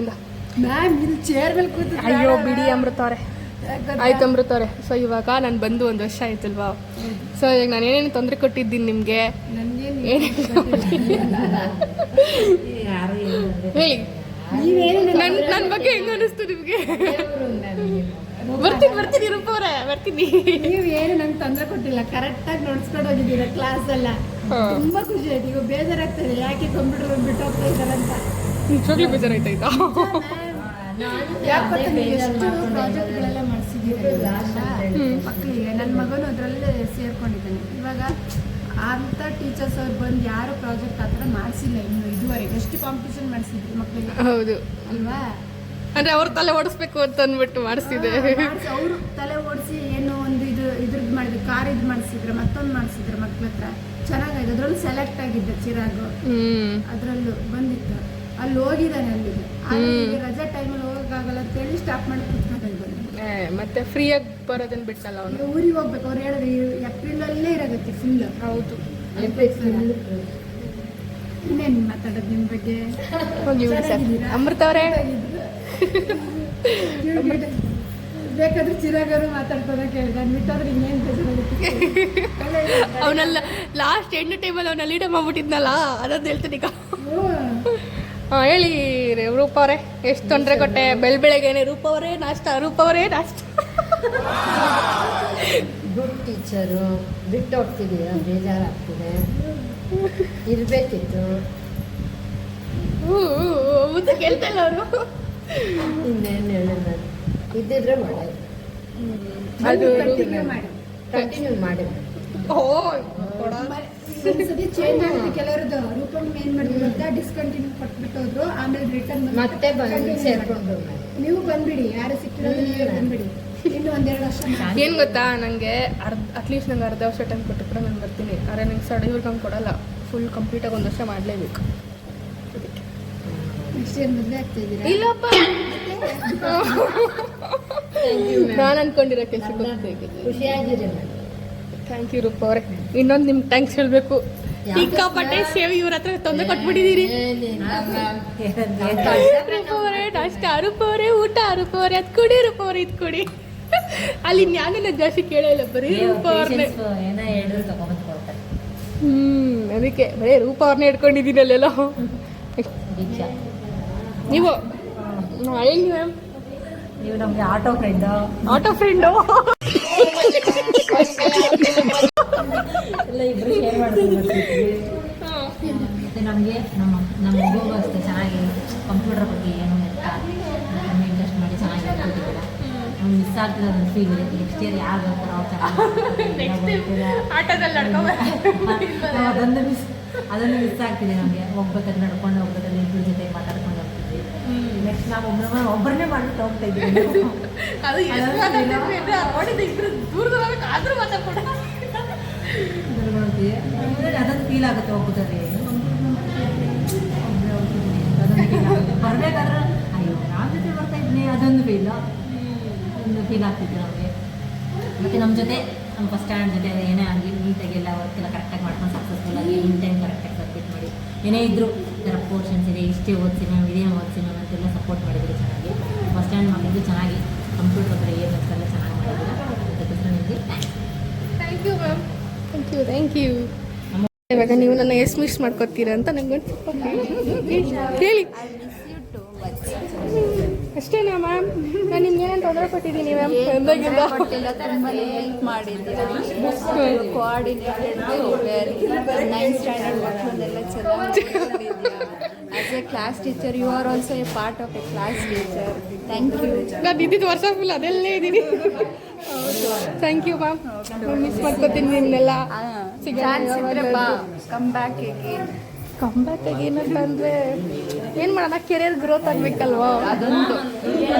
ಇಲ್ಲಿಂದ. ಮ್ಯಾಮ್ ಇಲ್ಲಿ ಚೇರ್ ಮೇಲೆ ಕೂತು ಅಯ್ಯೋ ಬಿಡಿ ಅಮೃತವ್ರೆ, ಆಯ್ತು ಅಮೃತವ್ರೆ. ಸೊ ಇವಾಗ ನಾನು ಬಂದು 1 ವರ್ಷ ಆಯ್ತಲ್ವಾ. ಸೊ ಈಗ ನಾನು ಏನೇನು ತೊಂದರೆ ಕೊಟ್ಟಿದ್ದೀನಿ ನಿಮಗೆ ಹೇಳಿ, ನನ್ನ ಬಗ್ಗೆ ಹೆಂಗ ಅನಿಸ್ತು ನಿಮಗೆ? ಬರ್ತೀನಿ ರೂಪವ್ರೆ, ಬರ್ತೀನಿ. ನೀವು ಏನು ನಂಗೆ ತೊಂದರೆ ಕೊಟ್ಟಿಲ್ಲ, ಕರೆಕ್ಟಾಗಿ ನೋಡ್ಸ್ಕೊಂಡು ಹೋಗಿದ್ದೀರಾ ಕ್ಲಾಸ್ ಎಲ್ಲ. ತುಂಬಾ ಖುಷಿ ಆಯ್ತು. ಈಗ ಬೇಜಾರಾಗ್ತದೆ, ಯಾಕೆ ಕಂಪ್ಯೂಟರ್ ಬಿಟ್ಟು ಹೋಗ್ತಾ ಇದ್ದಾರೆ ಅಂತ. ನಿಜವಾಗ್ಲೂ ಬೇಜಾರಾಯ್ತಾಯ್ತಾ? ಎಷ್ಟು ಪ್ರಾಜೆಕ್ಟ್ಗಳೆಲ್ಲ ಮಾಡಿಸಿದ್ದೀರಿ ಮಕ್ಕಳಿಗೆ. ನನ್ನ ಮಗನು ಅದರಲ್ಲೇ ಸೇರ್ಕೊಂಡಿದ್ದಾನೆ. ಇವಾಗ ಅಂತ ಟೀಚರ್ಸ್ ಅವ್ರು ಬಂದು ಯಾರು ಪ್ರಾಜೆಕ್ಟ್ ಆ ಥರ ಮಾಡಿಸಿಲ್ಲ ಇನ್ನು ಇದುವರೆಗೆ. ಎಷ್ಟು ಕಾಂಪಿಟೇಷನ್ ಮಾಡಿಸಿದ್ರು ಮಕ್ಕಳಿಗೆ, ಹೌದು ಅಲ್ವಾ? ಅಂದ್ರೆ ಅವ್ರ ತಲೆ ಓಡಿಸ್ಬೇಕು ಅಂತ ಅಂದ್ಬಿಟ್ಟು ಮಾಡಿಸಿದೆ. ಅವರು ತಲೆ ಓಡಿಸಿ ಏನೋ ಒಂದು ಇದ್ರದ್ದು ಮಾಡಿದ್ರು, ಕಾರ್ ಇದು ಮಾಡಿಸಿದ್ರು, ಮತ್ತೊಂದು ಮಾಡಿಸಿದ್ರು ಮಕ್ಳ ಹತ್ರ. ಚೆನ್ನಾಗಾಯ್ತು. ಅದ್ರಲ್ಲೂ ಸೆಲೆಕ್ಟ್ ಆಗಿದ್ದ ಚಿರಾಗು, ಅದ್ರಲ್ಲೂ ಬಂದಿತ್ತು. ಅಲ್ಲಿ ಹೋಗಿದ್ದಾನೆ ಅಲ್ಲಿಗೆ. ಈಗ ರಜಾ ಟೈಮಲ್ಲಿ ಹೋಗಕ್ಕಾಗಲ್ಲ ಅಂತೇಳಿ ಸ್ಟಾಪ್ ಮಾಡಿ ಕೂತ್ಕೊಂಡಿದ್ದಾನೆ. ಮತ್ತೆ ಫ್ರೀಯಾಗಿ ಬರೋದನ್ನ ಬಿಟ್ಟಲ್ಲ ಅವನು. ಊರಿಗೆ ಹೋಗ್ಬೇಕು. ಅವ್ರು ಹೇಳಿದ್ರೆ ಏಪ್ರಿಲಲ್ಲೇ ಇರಾಗತ್ತೆ ಫುಲ್. ಹೌದು. ಇನ್ನೇನು ಮಾತಾಡೋದು ನಿಮ್ಮ ಬಗ್ಗೆ? ಅಮೃತವ್ರೆ ಬೇಕಾದ್ರೆ ಚಿರಾಗರು ಮಾತಾಡ್ಕೋದ ಕೇಳಿದ ಬಿಟ್ಟಾದ್ರೆ ಇನ್ನೇನು ಬೇಜಾರಾಗುತ್ತೆ. ಅವನೆಲ್ಲ ಲಾಸ್ಟ್ ಎಂಡ್ ಟೈಮಲ್ಲಿ ಅವನ್ನ ಲೀಡರ್ ಮಾಡ್ಬಿಟ್ಟಿದ್ನಲ್ಲ, ಅದೊಂದು ಹೇಳ್ತೀನಿ ಈಗ. ಹೇಳಿ ರೂಪವ್ರೆ, ಎಷ್ಟು ತೊಂದರೆ ಕೊಟ್ಟೆ ಬೆಳಗ್ಗೆನೆ. ರೂಪವರೇ ನಾಷ್ಟ, ರೂಪವರೇ ನಾಷ್ಟ. ಗುಡ್ ಟೀಚರು, ಬಿಟ್ಟು ಹೋಗ್ತಿದ್ದೀರಾ, ಬೇಜಾರಾಗ್ತಿದೆ. ಇರಬೇಕಿತ್ತು. ಮುದ್ದು ಕೇಳ್ತಾ ಇಲ್ಲ ಅವರು. ಇನ್ನೇನು ಹೇಳೋದು, ಇದ್ದಿದ್ರೆ ಮಾಡೋದು. ಅದು ಕಂಟಿನ್ಯೂ ಮಾಡಿ. ಸರಿ ಚೇಂಜ್ ಆಗಿದೆ ಕೆಲವರದ್ದು. ರೂಪಮ್ ಏನ್ ಮಾಡಿದ್ರು ಅಂತ ಡಿಸ್ಕಂಟಿನ್ಯೂ ಕೊಟ್ಬಿಟ್ಟು ಹೋದ್ರು. ಆಮೇಲೆ ರಿಟರ್ನ್ ಮತ್ತೆ ಬಂದು ಸೇರ್ಕೊಂಡು ನೀವು ಬಂದ್ಬಿಡಿ. ಯಾರು ಸಿಕ್ಕಿರೋದು ನೀವೇ ಬಂದ್ಬಿಡಿ. ಇನ್ನು 1-2 ವರ್ಷ. ಏನು ಗೊತ್ತಾ, ನನಗೆ ಅಟ್ಲೀಸ್ಟ್ ನಂಗೆ ಅರ್ಧ ವರ್ಷ ಟೈಮ್ ಕೊಟ್ಟು ಕೂಡ ನಾನು ಬರ್ತೀನಿ. ಆದರೆ ನಂಗೆ ಸರ್ಟಿಫಿಕೇಟ್ ಹಂಗೆ ಕೊಡಲ್ಲ. ಫುಲ್ ಕಂಪ್ಲೀಟಾಗಿ 1 ವರ್ಷ ಮಾಡಲೇಬೇಕು. ನೆಕ್ಸ್ಟ್ ಏನು ಮದುವೆ ಆಗ್ತಾ ಇದ್ದೀರಾ? ಇಲ್ಲಪ್ಪ, ನಾನು ಅನ್ಕೊಂಡಿರೋ ಕೆಲಸಕ್ಕೆ ಹೋಗ್ಬೇಕಿದೆ. ಖುಷಿಯಾಗಿರಿ. ಥ್ಯಾಂಕ್ ಯು ರೂಪ ಅವರೇ. ಇನ್ನೊಂದು ನಿಮ್ಗೆ ಥ್ಯಾಂಕ್ಸ್ ಹೇಳಬೇಕು. ಸಿಕ್ಕಾಪಟ್ಟೆ ಸೇವ್ ಇವ್ರ ಹತ್ರ ತೊಂದರೆ ಕೊಟ್ಬಿಟ್ಟಿದ್ದೀರಿ. ರೂಪ ಅವರೇ ನಾಷ್ಟ, ರೂಪ ಅವರೇ ಊಟ, ರೂಪ ಅವರೇ ಅದು ಕೊಡಿ, ರೂಪ ಅವರೇ ಇದು ಕೊಡಿ. ಅಲ್ಲಿ ನ್ಯಾಗನ ಜಾಸ್ತಿ ಕೇಳಿಲ್ಲ, ಬರೀ ರೂಪ ಅವ್ರನ್ನೇ. ಅದಕ್ಕೆ ಬರೀ ರೂಪ ಅವ್ರನ್ನೇ ಇಟ್ಕೊಂಡಿದ್ದೀನಿ ಅಲ್ಲೆಲ್ಲ. ನೀವು ಹೇಳಿ ಮ್ಯಾಮ್. ನೀವು ನಮಗೆ ಆಟೋ ಫ್ರೆಂಡು. ಎಲ್ಲ ಇಬ್ಬರು ಶೇರ್ ಮಾಡ್ತೀವಿ. ಮತ್ತು ನಮಗೆ ನಮ್ಮ ಮಗುಗೂ ಅಷ್ಟೇ ಚೆನ್ನಾಗಿ ಕಂಪ್ಯೂಟರ್ ಬಗ್ಗೆ ಏನು ಅಂತ ನಮಗೆ ಇಂಟ್ರೆಸ್ಟ್ ಮಾಡಿ ಚೆನ್ನಾಗಿ ಹೇಳ್ಕೊಟ್ಟಿದ್ದೀರ. ನಮ್ಗೆ ಮಿಸ್ ಆಗ್ತದೆ ಒಂದು ಫೀಲ್. ನೆಕ್ಸ್ಟ್ ಇಯರ್ ಯಾರು ಬರ್ತಾರೋ ಅದನ್ನು ಮಿಸ್ ಆಗ್ತಿದೆ ನಮಗೆ. ಹೋಗ್ಬೇಕಾದ್ರೆ ನಡ್ಕೊಂಡು ಹೋಗ್ಬೇಕಾದ್ರೆ ಇಬ್ಬರ ಜೊತೆ ಮಾತಾಡ್ಕೊಂಡು ಹೋಗ್ತಿದ್ವಿ. ನೆಕ್ಸ್ಟ್ ನಾವು ಒಬ್ಬರನ್ನೇ ಮಾಡ್ಬಿಟ್ಟು ಹೋಗ್ತಾ ಇದ್ದೀವಿ. ಅದೊಂದು ಫೀಲ್ ಆಗುತ್ತೆ ಹೋಗ್ಬೇಕಾದ್ರೆ. ಬರಬೇಕಾದ್ರೆ ಅಯ್ಯೋ ನಮ್ಮ ಜೊತೆ ಬರ್ತಾ ಇದ್ದೀನಿ, ಅದೊಂದು ಫೀಲ್ ಆಗ್ತಿತ್ತು ನಮಗೆ. ಮತ್ತು ನಮ್ಮ ಜೊತೆ ನಮ್ಮ ಫಸ್ಟ್ ಸ್ಟ್ಯಾಂಡ್ ಜೊತೆ ಏನೇ ಆಗಲಿ ನೀಟಾಗಿ ಎಲ್ಲ ವರ್ಕೆಲ್ಲ ಕರೆಕ್ಟಾಗಿ ಮಾಡ್ಕೊಂಡು ಸಕ್ಸಸ್ಫುಲ್ಲಾಗಿ ಇನ್ ಟೈಮ್ ಕರೆಕ್ಟಾಗಿ ಸಬ್ಮಿಟ್ ಮಾಡಿ, ಏನೇ ಇದ್ದರೂ ಇದರ ಪೋರ್ಷನ್ಸ್ ಇದೆ, ಇಷ್ಟೇ ಓದಿಸಿ ಮ್ಯಾಮ್, ಇದೇ ಓದಿಸಿ ಮ್ಯಾಮ್ ಅಂತೆಲ್ಲ ಸಪೋರ್ಟ್ ಮಾಡಿದ್ರು ಚೆನ್ನಾಗಿ. ಫಸ್ಟ್ ಸ್ಟ್ಯಾಂಡ್ ಮಕ್ಕಳಿಗೆ ಚೆನ್ನಾಗಿ ಕಂಪ್ಯೂಟರ್ ಹತ್ರ ಏನು ಎಲ್ಲ ಚೆನ್ನಾಗಿ ಮಾಡಿದ್ರು. ಅದಕ್ಕೋಸ್ಕರ ನಿಮಗೆ thank you ma'am. Thank you. ಇವಾಗ ನೀವು ನನ್ನ ಎಷ್ಟು ಮಿಸ್ ಮಾಡ್ಕೊತೀರಾ ಅಂತ ನಂಗೊಂದು ಹೇಳಿ. ಅಷ್ಟೇನಾ ಮ್ಯಾಮ್? ನಾನು ನಿಮ್ಗೆ ಏನೇನು ತೊಂದರೆ ಕೊಟ್ಟಿದ್ದೀನಿ ಮ್ಯಾಮ್? ತುಂಬಾ ಹೆಲ್ಪ್ ಮಾಡಿದ್ದೀರಾ. ಕೋಆರ್ಡಿನೇಟೆಡ್ 9th ಸ್ಟ್ಯಾಂಡರ್ಡ್ ಮಕ್ಕಳನ್ನೆಲ್ಲ ಚೆನ್ನಾಗಿ ನೋಡಿದ್ದೀರಾ. As a class teacher you are also a part of a class teacher. Thank you. ನಾನು ಇದ್ದಿದ್ದು ವರ್ಷ ಫುಲ್ ಅದೆಲ್ಲೇ ಇದ್ದೀನಿ. Thank you ma'am. ಮಿಸ್ ಮಾಡ್ಕೊತೀನಿ ನಿಮ್ಮನ್ನೆಲ್ಲ. ಕಮ್ ಬ್ಯಾಕ್ ಅಗೇನ್ ಅಂತಂದರೆ ಏನು ಮಾಡೋಣ, ಕೆರಿಯರ್ ಗ್ರೋತ್ ಆಗಬೇಕಲ್ವಾ? ಅದೊಂದು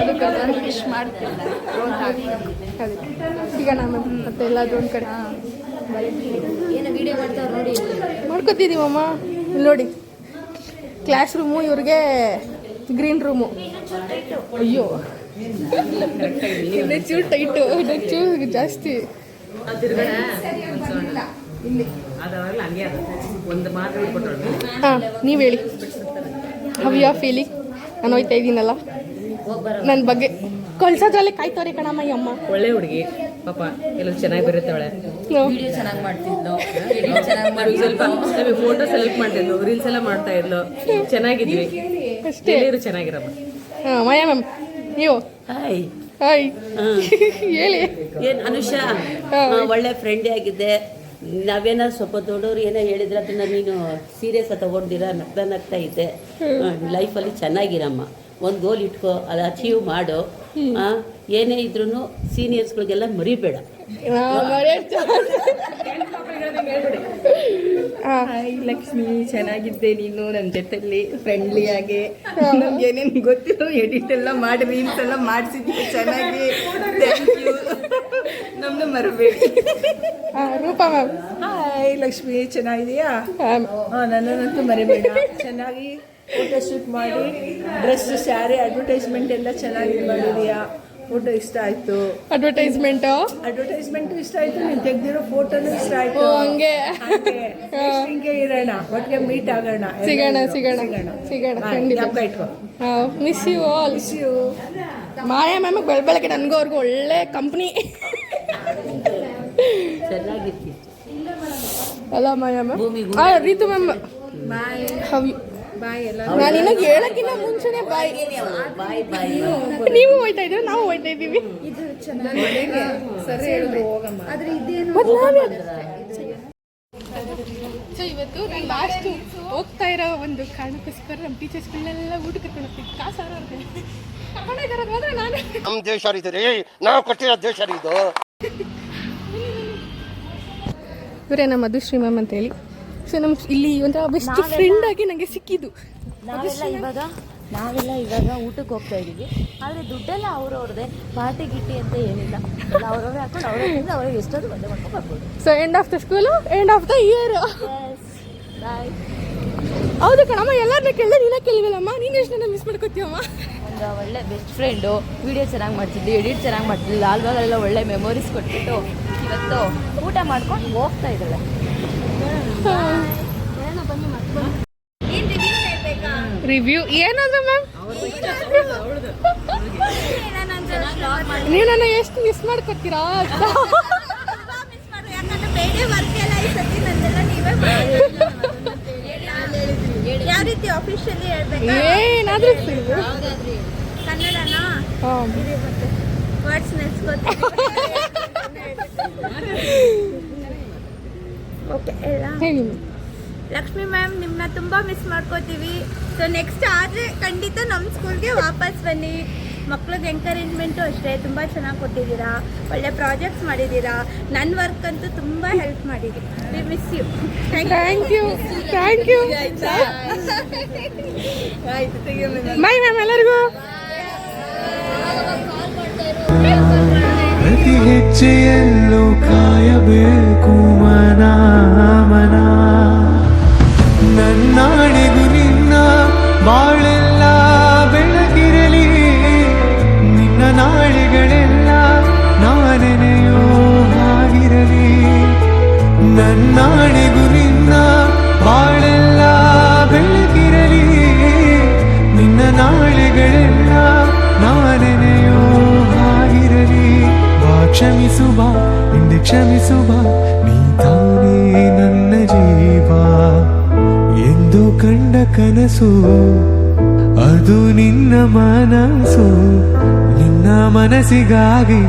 ವಿಶ್ ಮಾಡ್ತಿಲ್ಲ, ಗ್ರೋತ್ ಆಗಬೇಕು. ಅದಕ್ಕೆ ಸಿಗೋಣ ಮ್ಯಾಮ್. ಮತ್ತೆ ಎಲ್ಲಾದರೂ ಒಂದು ಕಡೆ ಏನೋ ವೀಡಿಯೋ ಮಾಡ್ತಾವ್ರು ನೋಡಿ, ಮಾಡ್ಕೊತಿದ್ದೀವಮ್ಮ. ಇಲ್ಲಿ ನೋಡಿ, ಕ್ಲಾಸ್ ರೂಮು, ಇವ್ರಿಗೆ ಗ್ರೀನ್ ರೂಮು. ಅಯ್ಯೋ ಚೂರು ಟೈಟು, ಚೂರು ಜಾಸ್ತಿ. ಇಲ್ಲಿ ಹಾಂ, ನೀವು ಹೇಳಿ. How you are feeling? ನಾನು ಹೋಯ್ತಾ ಇದ್ದೀನಲ್ಲ ನನ್ನ ಬಗ್ಗೆ ಕಳ್ಸೋದ್ರಲ್ಲೇ ಕಾಯ್ತವ್ರೆ ಕಣಮ್ಮ ಈ ಅಮ್ಮ. ಒಳ್ಳೆ ಹುಡುಗಿ ಪಾಪ ಎಲ್ಲ ಚೆನ್ನಾಗಿ ಬರುತ್ತವಳೆ. ವಿಡಿಯೋ ಚೆನ್ನಾಗಿ ಮಾಡ್ತಿದ್ಲು, ಎಡಿಟ್ ಚೆನ್ನಾಗಿ ಮಾಡಿ ಸ್ವಲ್ಪ ನಮಗೆ ಫೋಟೋ ಸೆಲೆಕ್ಟ್ ಮಾಡ್ತಿದ್ಲು, ರೀಲ್ಸ್ ಎಲ್ಲ ಮಾಡ್ತಾ ಇದ್ಲು. ಚೆನ್ನಾಗಿದ್ವಿ ಅಷ್ಟೇ. ಎಲ್ಲರೂ ಚೆನ್ನಾಗಿರಮ್ಮ. ಹಾಂ ಮಾಯಾ ಮ್ಯಾಮ್ ನೀವು ಹಾಯ್ ಹಾಯ್ ಹೇಳಿ. ಏನು ಅನುಷಾ, ಒಳ್ಳೆ ಫ್ರೆಂಡೇ ಆಗಿದ್ದೆ. ನಾವೇನಾದ್ರು ಸ್ವಲ್ಪ ದೊಡ್ಡವ್ರು ಏನೋ ಹೇಳಿದ್ರೆ ಅದನ್ನ ನೀನು ಸೀರಿಯಸ್ ತಗೊಂಡಿರ ನಗ್ತಾ ನಗ್ತಾ ಇದ್ದೆ. ಲೈಫಲ್ಲಿ ಚೆನ್ನಾಗಿರಮ್ಮ, ಒಂದು ಗೋಲ್ ಇಟ್ಕೋ, ಅದು ಅಚೀವ್ ಮಾಡು. ಏನೇ ಇದ್ರೂ ಸೀನಿಯರ್ಸ್ಗಳಿಗೆಲ್ಲ ಮರಿಬೇಡ. ಹಾಯ್ ಲಕ್ಷ್ಮಿ, ಚೆನ್ನಾಗಿದ್ದೆ ನೀನು ನನ್ನ ಜೊತೆಲಿ ಫ್ರೆಂಡ್ಲಿ ಆಗಿ. ನಮ್ಗೆ ಏನೇನು ಗೊತ್ತಿರೋ ಎಡಿಟ್ ಎಲ್ಲ ಮಾಡಿ ರೀಲ್ಸ್ ಎಲ್ಲ ಮಾಡಿಸಿದ್ವಿ ಚೆನ್ನಾಗಿ. ಥ್ಯಾಂಕ್ ಯು, ನಮ್ಮನ್ನ ಮರಬೇಡಿ. ರೂಪಾ ಮ್ಯಾಮ್ ಹಾಯ್ ಲಕ್ಷ್ಮಿ, ಚೆನ್ನಾಗಿದೆಯಾ? ನನ್ನನ್ನಂತೂ ಮರಿಬೇಡ. ಚೆನ್ನಾಗಿ ಫೋಟೋ ಶೂಟ್ ಮಾಡಿ ಡ್ರೆಸ್ ಸ್ಯಾರಿ ಅಡ್ವರ್ಟೈಸ್ಮೆಂಟ್ ಎಲ್ಲ ಚೆನ್ನಾಗಿ ಮಾಡಿದೀಯಾ. ಫೋಟೋ ಇಷ್ಟ ಆಯ್ತು, ಅಡ್ವರ್ಟೈಸ್ಮೆಂಟ್ ಇಷ್ಟ ಆಯ್ತು, ನೀನು ತೆಗ್ದಿರೋ ಫೋಟೋನು ಇಷ್ಟ ಆಯ್ತು. ಹಂಗೆ ಹಿಂಗೆ ಇರೋಣ, ಒಟ್ಟಿಗೆ ಮೀಟ್ ಆಗೋಣ, ಸಿಗೋಣ ಖಂಡಿತ. ಜ್ಞಾಪಕ ಇಟ್ಕೋ. Miss you all. Maya ma'am ಬೆಳಗ್ಗೆ ನನಗೂ ಅವ್ರಿಗೂ ಒಳ್ಳೆ ಕಂಪ್ನಿ ಚೆನ್ನಾಗಿರ್ತೀವಿ. ಅಲ್ಲ Maya ma'am. Ritu ma'am bye have you? Bye ಎಲ್ಲ ನಾನು ಇನ್ನೂ ಹೇಳಕ್ಕಿಂತ ಮುಂಚೆನೆ ಬಾಯ್. ಬಾಯ್ ಬಾಯ್. ನೀವು ಹೋಯ್ತಾ ಇದ್ದೀರಾ, ನಾವು ಹೋಯ್ತಾ ಇದ್ದೀವಿ. ಇದು ಚೆನ್ನಾಗಿ ಸರಿ ಹೇಳಿದ್ರು ಹೋಗಮ್ಮ. ಆದ್ರೆ ಇದೇನು ಸೊ ಇವತ್ತು ನಾನು ಲಾಸ್ಟ್ ಹೋಗ್ತಾ ಇರೋ ಒಂದು ಕಾರಣಕ್ಕೋಸ್ಕರ ನಮ್ಮ ಟೀಚರ್ಸ್ಗಳನ್ನೆಲ್ಲ ಊಟಕ್ಕೆ ಕರ್ಕೊಂಡು ಹೋಗ್ತೀವಿ. ಕಾಸು ಕರ್ಕೊಂಡಿದ್ದಾರೆ ಹೋದ್ರೆ ನಾನು ನಮ್ಮ ದೇಶ ರೀ, ನಾವು ಕೊಟ್ಟಿರೋ ದೇಶ ರೀ ಇದು. ಇವರೇ ನಮ್ಮ ಮಧುಶ್ರೀ ಮ್ಯಾಮ್ ಅಂತ ಹೇಳಿ. ಸೊ ನಮ್ಮ ಇಲ್ಲಿ ಒಂಥರ ಬೆಸ್ಟ್ ಫ್ರೆಂಡ್ ಆಗಿ ನನಗೆ ಸಿಕ್ಕಿದ್ದು. ನಾವೆಲ್ಲ ಇವಾಗ ಊಟಕ್ಕೆ ಹೋಗ್ತಾ ಇದ್ದೀವಿ. ಆದರೆ ದುಡ್ಡೆಲ್ಲ ಅವ್ರವ್ರದೇ, ಪಾರ್ಟಿ ಗಿಟ್ಟಿ ಅಂತ ಏನಿಲ್ಲ, ಎಲ್ಲ ಅವ್ರವ್ರೆ ಹಾಕೊಂಡು ಅವ್ರಿಗೆ ಎಷ್ಟೊಂದು ಬಂದೆ ಮಾಡ್ಕೊಂಡು ಬರ್ಬೋದು. So end of the school, end of the year. Bye. ಹೌದು ಕಣಮ್ಮ, ಎಲ್ಲರನ್ನ ಕೇಳಿದೆ, ನೀನೇ ಕೇಳಿವಲ್ಲಮ್ಮ. ನೀನು ಎಷ್ಟು ನನ್ನ ಮಿಸ್ ಮಾಡ್ಕೋತೀವಮ್ಮ. ಒಂದು ಒಳ್ಳೆ ಬೆಸ್ಟ್ ಫ್ರೆಂಡು, ವಿಡಿಯೋ ಚೆನ್ನಾಗಿ ಮಾಡ್ತಿದ್ವಿ, ಎಡಿಟ್ ಚೆನ್ನಾಗಿ ಮಾಡ್ತಿದ್ವಿ, ಲಾಲ್ಬಾಗಲ್ಲೆಲ್ಲ ಒಳ್ಳೆ ಮೆಮೊರೀಸ್ ಕೊಟ್ಬಿಟ್ಟು ಇವತ್ತು ಊಟ ಮಾಡ್ಕೊಂಡು ಹೋಗ್ತಾ ಇದ್ದಾಳೆ. ರಿವ್ಯೂ ಏನಾದ್ರು ಮ್ಯಾಮ್? ನೀವು ನನ್ನ ಎಷ್ಟು ಮಿಸ್ ಮಾಡ್ಕೊತೀರಾ ಅಂತ. ಯಾವ ರೀತಿ ಆಫೀಷಿಯಲಿ ಹೇಳ್ಬೇಕು? ಏನಾದ್ರೂ ಕನ್ನಡನಾ? ವರ್ಡ್ಸ್ ನೆನ್ಸ್ಕೊತೀನಿ. ಓಕೆ ಹೇಳಿ. ಲಕ್ಷ್ಮಿ ಮ್ಯಾಮ್, ನಿಮ್ಮನ್ನ ತುಂಬ ಮಿಸ್ ಮಾಡ್ಕೋತೀವಿ. ಸೊ ನೆಕ್ಸ್ಟ್ ಆದರೆ ಖಂಡಿತ ನಮ್ಮ ಸ್ಕೂಲ್ಗೆ ವಾಪಸ್ ಬನ್ನಿ. ಮಕ್ಳಿಗೆ ಎಂಕರೇಜ್ಮೆಂಟು ಅಷ್ಟೇ ತುಂಬ ಚೆನ್ನಾಗಿ ಕೊಟ್ಟಿದ್ದೀರಾ, ಒಳ್ಳೆ ಪ್ರಾಜೆಕ್ಟ್ಸ್ ಮಾಡಿದ್ದೀರಾ. ನನ್ನ ವರ್ಕ್ ಅಂತೂ ತುಂಬ ಹೆಲ್ಪ್ ಮಾಡಿದ್ದೀರಿ. We miss you. Thank you. Bye ma'am ಎಲ್ಲರಿಗೂ. ಪ್ರತಿ ಹೆಜ್ಜೆಯಲ್ಲೂ ಕಾಯಬೇಕು ಮನ ಮನ. ನನ್ನಾಣೆಗೂ ನಿನ್ನ ಬಾಳೆಲ್ಲ ಬೆಳಗಿರಲಿ, ನಿನ್ನ ನಾಳೆಗಳೆಲ್ಲ ನಾನೆನೆಯೋ ಆಗಿರಲಿ. ನನ್ನಾಣೆಗೂ ನಿನ್ನ ಬಾಳೆಲ್ಲ ಬೆಳಗಿರಲಿ, ನಿನ್ನ ನಾಳೆಗಳೆಲ್ಲ ನಾನೆನೆಯೋ ಆಗಿರಲಿ. ಕ್ಷಮಿಸುವ ಹಿಂದೆ ಕ್ಷಮಿಸುವ, ನೀ ತಾನೇ ನನ್ನ ಜೀವ ಎಂದು ಕಂಡ ಕನಸು, ಅದು ನಿನ್ನ ಮನಸ್ಸು. ನಿನ್ನ ಮನಸ್ಸಿಗಾಗಿ